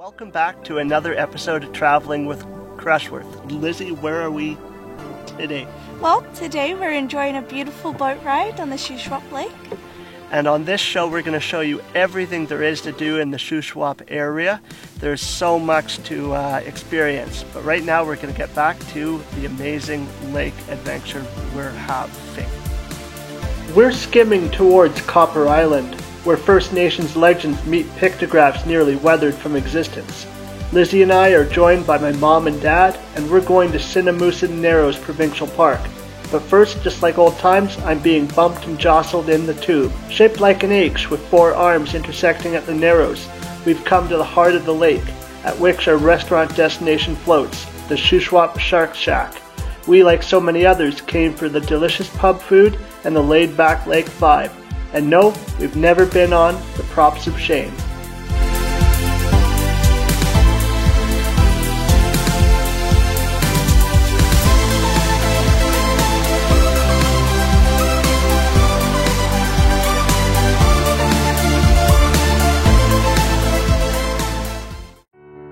Welcome back to another episode of Traveling with Crushworth. Lizzie, where are we today? Well, today we're enjoying a beautiful boat ride on the Shuswap Lake. And on this show, we're going to show you everything there is to do in the Shuswap area. There's so much to experience. But right now, we're going to get back to the amazing lake adventure we're having. We're skimming towards Copper Island, where First Nations legends meet pictographs nearly weathered from existence. Lizzie and I are joined by my mom and dad, and we're going to Sinamoosin Narrows Provincial Park. But first, just like old times, I'm being bumped and jostled in the tube. Shaped like an H with 4 arms intersecting at the Narrows, we've come to the heart of the lake, at which our restaurant destination floats, the Shuswap Shark Shack. We, like so many others, came for the delicious pub food and the laid-back lake vibe. And no, we've never been on the Props of Shame.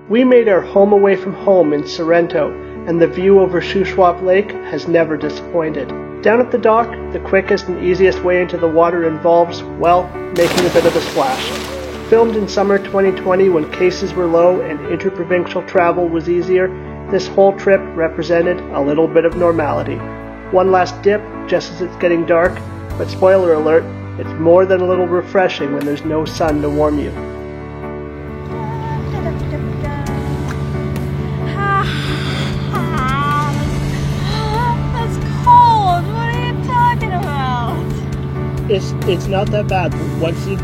We made our home away from home in Sorrento, and the view over Shuswap Lake has never disappointed. Down at the dock, the quickest and easiest way into the water involves, well, making a bit of a splash. Filmed in summer 2020 when cases were low and interprovincial travel was easier, this whole trip represented a little bit of normality. One last dip just as it's getting dark, but spoiler alert, it's more than a little refreshing when there's no sun to warm you. It's not that bad. Once you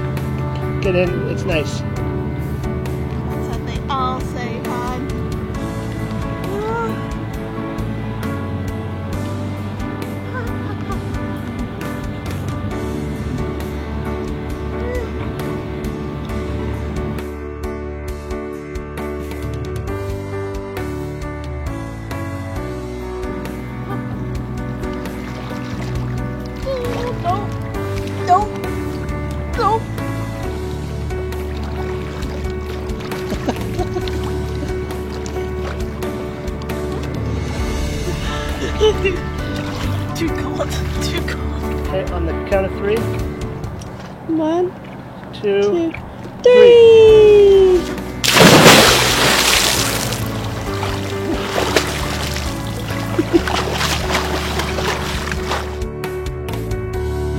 get in, it's nice. That's what they all say, hon. Too cold. Okay, on the count of 3. 1, 2, 3.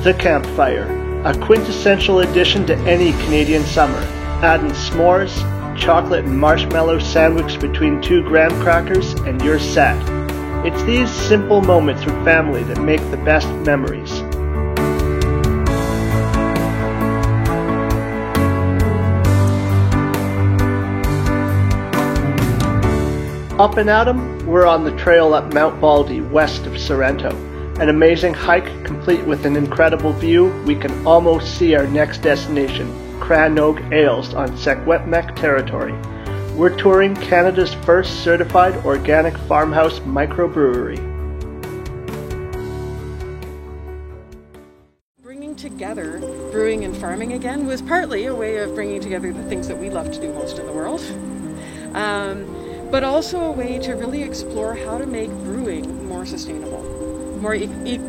The campfire, a quintessential addition to any Canadian summer. Adding s'mores, chocolate and marshmallow sandwiched between 2 graham crackers, and you're set. It's these simple moments with family that make the best memories. Up and at 'em, we're on the trail up Mount Baldy, west of Sorrento. An amazing hike complete with an incredible view. We can almost see our next destination, Cranogue Ales on Secwepemc territory. We're touring Canada's first certified organic farmhouse microbrewery. Bringing together brewing and farming again was partly a way of bringing together the things that we love to do most in the world, but also a way to really explore how to make brewing more sustainable,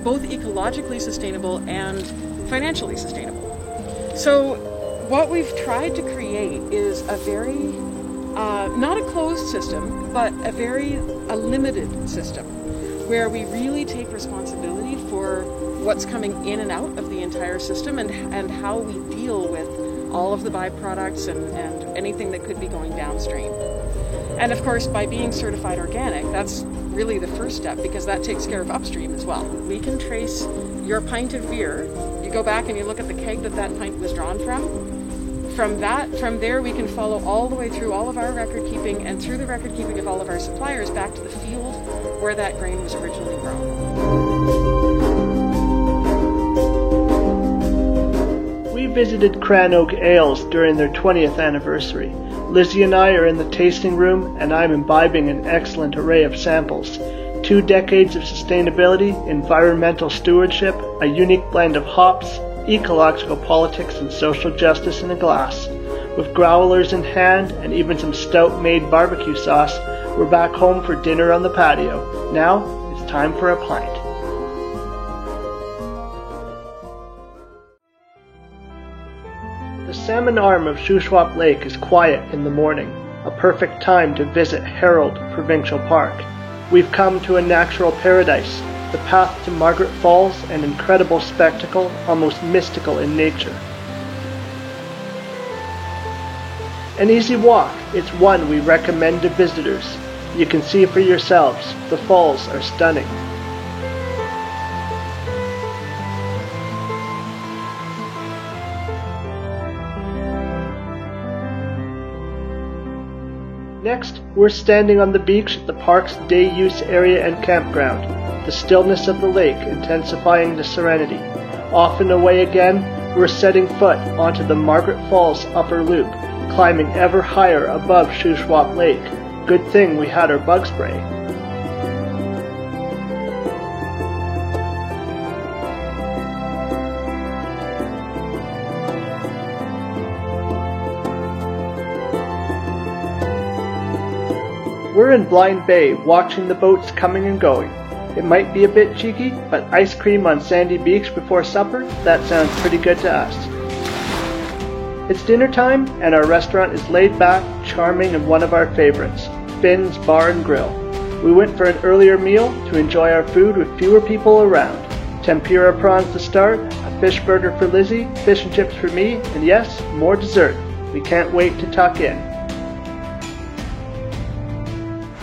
both ecologically sustainable and financially sustainable. So what we've tried to create is a very not a closed system, but a limited system, where we really take responsibility for what's coming in and out of the entire system and how we deal with all of the byproducts and anything that could be going downstream. And of course, by being certified organic, that's really the first step, because that takes care of upstream as well. We can trace your pint of beer. You go back and you look at the keg that pint was drawn from. From there we can follow all the way through all of our record keeping and through the record keeping of all of our suppliers back to the field where that grain was originally grown. We visited Cranogue Ales during their 20th anniversary. Lizzie and I are in the tasting room, and I'm imbibing an excellent array of samples. 2 decades of sustainability, environmental stewardship, a unique blend of hops, ecological politics and social justice in a glass. With growlers in hand and even some stout-made barbecue sauce, we're back home for dinner on the patio. Now, it's time for a pint. The salmon arm of Shuswap Lake is quiet in the morning, a perfect time to visit Herald Provincial Park. We've come to a natural paradise, the path to Margaret Falls, an incredible spectacle, almost mystical in nature. An easy walk, it's one we recommend to visitors. You can see for yourselves, the falls are stunning. Next, we're standing on the beach at the park's day use area and campground, the stillness of the lake intensifying the serenity. Off and away again, we're setting foot onto the Margaret Falls upper loop, climbing ever higher above Shuswap Lake. Good thing we had our bug spray. We're in Blind Bay, watching the boats coming and going. It might be a bit cheeky, but ice cream on Sandy Beach before supper, that sounds pretty good to us. It's dinner time, and our restaurant is laid back, charming, and one of our favorites, Finn's Bar and Grill. We went for an earlier meal to enjoy our food with fewer people around. Tempura prawns to start, a fish burger for Lizzie, fish and chips for me, and yes, more dessert. We can't wait to tuck in.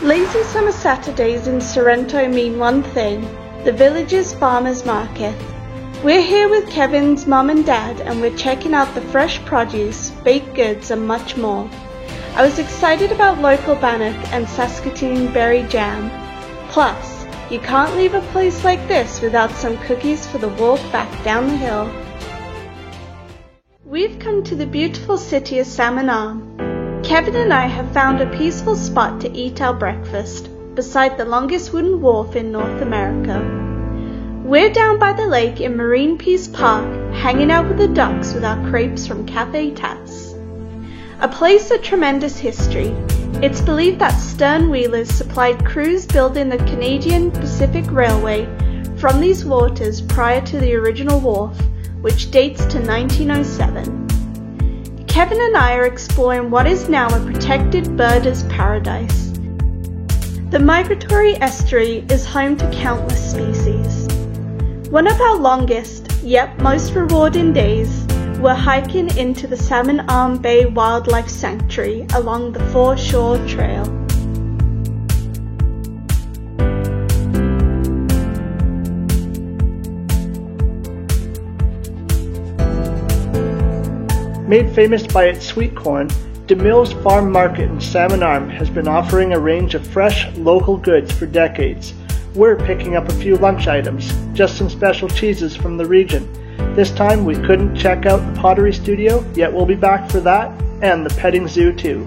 Lazy summer Saturdays in Sorrento mean one thing, the village's farmers market. We're here with Kevin's mum and dad, and we're checking out the fresh produce, baked goods and much more. I was excited about local bannock and Saskatoon berry jam. Plus, you can't leave a place like this without some cookies for the walk back down the hill. We've come to the beautiful city of Salmon Arm. Kevin and I have found a peaceful spot to eat our breakfast, beside the longest wooden wharf in North America. We're down by the lake in Marine Peace Park, hanging out with the ducks with our crepes from Cafe Tass. A place of tremendous history. It's believed that stern wheelers supplied crews building the Canadian Pacific Railway from these waters prior to the original wharf, which dates to 1907. Kevin and I are exploring what is now a protected birder's paradise. The migratory estuary is home to countless species. One of our longest, yet most rewarding days, we're hiking into the Salmon Arm Bay Wildlife Sanctuary along the Foreshore Trail. Made famous by its sweet corn, DeMille's Farm Market in Salmon Arm has been offering a range of fresh, local goods for decades. We're picking up a few lunch items, just some special cheeses from the region. This time we couldn't check out the pottery studio, yet we'll be back for that, and the petting zoo too.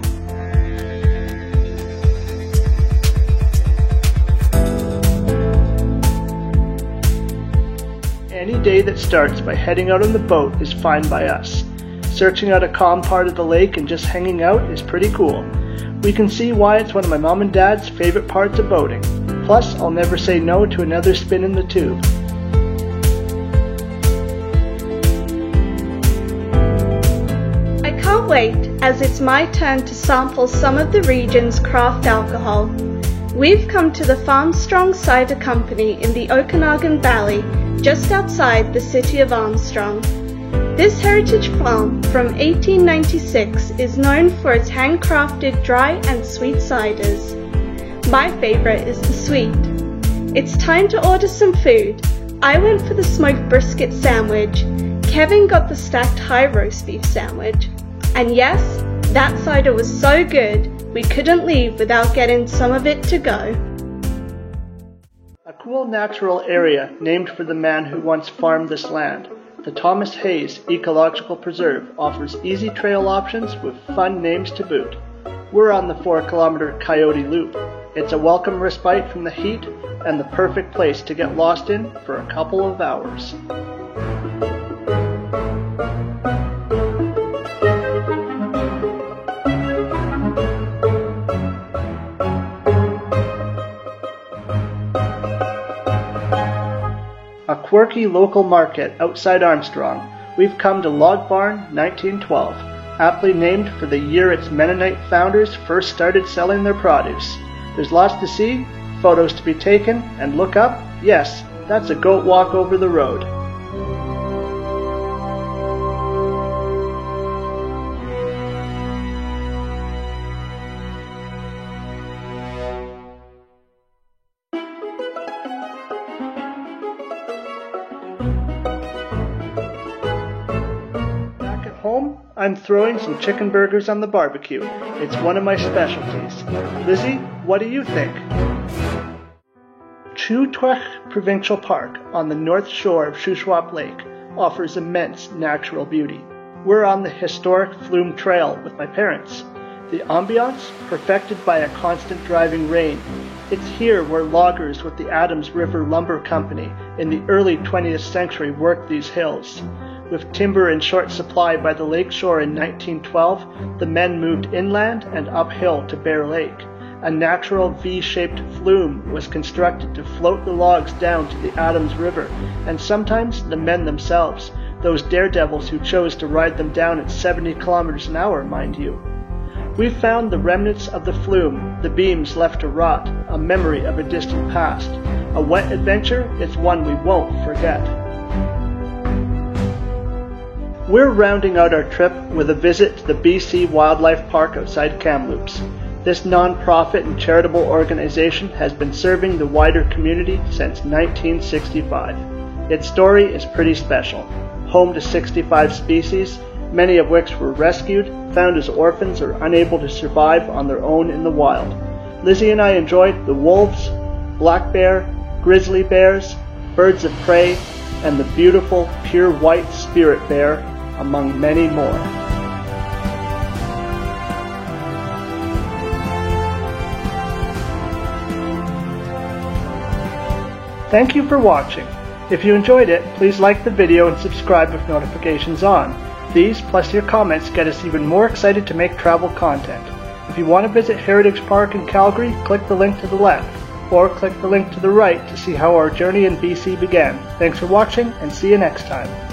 Any day that starts by heading out on the boat is fine by us. Searching out a calm part of the lake and just hanging out is pretty cool. We can see why it's one of my mom and dad's favorite parts of boating. Plus, I'll never say no to another spin in the tube. I can't wait, as it's my turn to sample some of the region's craft alcohol. We've come to the Farmstrong Cider Company in the Okanagan Valley, just outside the city of Armstrong. This heritage farm from 1896 is known for its handcrafted dry and sweet ciders. My favourite is the sweet. It's time to order some food. I went for the smoked brisket sandwich. Kevin got the stacked high roast beef sandwich. And yes, that cider was so good, we couldn't leave without getting some of it to go. A cool natural area named for the man who once farmed this land. The Thomas Hayes Ecological Preserve offers easy trail options with fun names to boot. We're on the 4-kilometer Coyote Loop. It's a welcome respite from the heat and the perfect place to get lost in for a couple of hours. quirky local market outside Armstrong, we've come to Log Barn 1912, aptly named for the year its Mennonite founders first started selling their produce. There's lots to see, photos to be taken, and look up, yes, that's a goat walk over the road. Home, I'm throwing some chicken burgers on the barbecue. It's one of my specialties. Lizzie, what do you think? Chugach Provincial Park on the north shore of Shuswap Lake offers immense natural beauty. We're on the historic Flume Trail with my parents. The ambiance, perfected by a constant driving rain. It's here where loggers with the Adams River Lumber Company in the early 20th century worked these hills. With timber in short supply by the lakeshore in 1912, the men moved inland and uphill to Bear Lake. A natural V-shaped flume was constructed to float the logs down to the Adams River, and sometimes the men themselves, those daredevils who chose to ride them down at 70 kilometers an hour, mind you. We found the remnants of the flume, the beams left to rot, a memory of a distant past. A wet adventure, it's one we won't forget. We're rounding out our trip with a visit to the BC Wildlife Park outside Kamloops. This non-profit and charitable organization has been serving the wider community since 1965. Its story is pretty special. Home to 65 species, many of which were rescued, found as orphans, or unable to survive on their own in the wild. Lizzie and I enjoyed the wolves, black bear, grizzly bears, birds of prey, and the beautiful pure white spirit bear, among many more. Thank you for watching. If you enjoyed it, please like the video and subscribe with notifications on. These, plus your comments, get us even more excited to make travel content. If you want to visit Heritage Park in Calgary, click the link to the left, or click the link to the right to see how our journey in BC began. Thanks for watching, and see you next time.